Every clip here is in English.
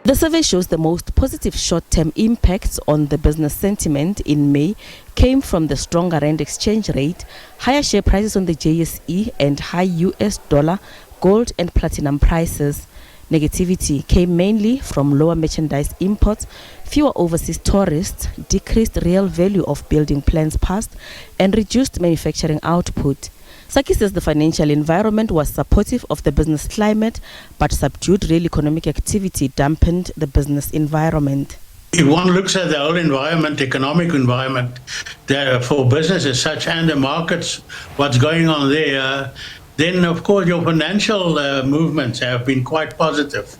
The survey shows the most positive short-term impacts on the business sentiment in May came from the stronger rand exchange rate, higher share prices on the JSE, and high US dollar, gold and platinum prices. Negativity came mainly from lower merchandise imports, fewer overseas tourists, decreased real value of building plans passed, and reduced manufacturing output. SACCI says the financial environment was supportive of the business climate, but subdued real economic activity dampened the business environment. If one looks at the whole environment, economic environment for business as such and the markets, what's going on there, then of course your financial movements have been quite positive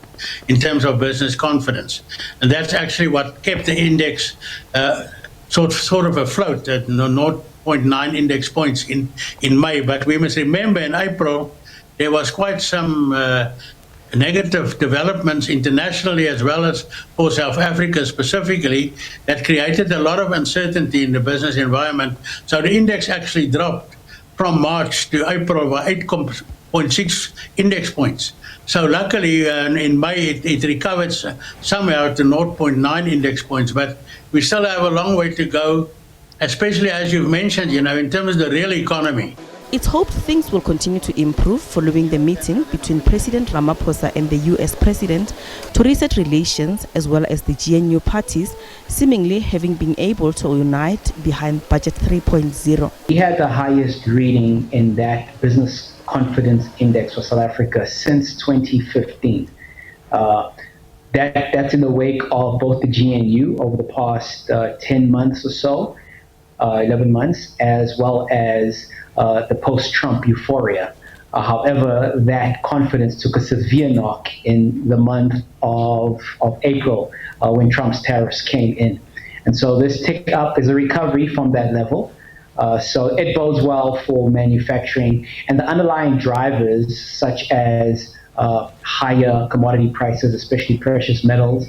in terms of business confidence. And that's actually what kept the index sort of afloat at 0.9 index points in May. But we must remember in April, there was quite some negative developments internationally as well as for South Africa specifically that created a lot of uncertainty in the business environment. So the index actually dropped from March to April by 8.6 index points. So luckily in May it recovered somehow to 0.9 index points, but we still have a long way to go, especially as you've mentioned, in terms of the real economy. It's hoped things will continue to improve following the meeting between President Ramaphosa and the US President to reset relations, as well as the GNU parties seemingly having been able to unite behind Budget 3.0. We had the highest reading in that Business Confidence Index for South Africa since 2015. That's in the wake of both the GNU over the past 10 months or so, 11 months, as well as the post-Trump euphoria. However, that confidence took a severe knock in the month of April when Trump's tariffs came in. And so this tick up is a recovery from that level. So it bodes well for manufacturing and the underlying drivers such as higher commodity prices, especially precious metals.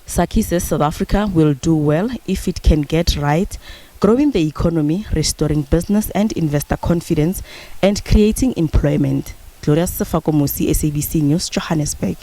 SACCI says South Africa will do well if it can get right, growing the economy, restoring business and investor confidence, and creating employment. Gloria Sefakomusi, SABC News, Johannesburg.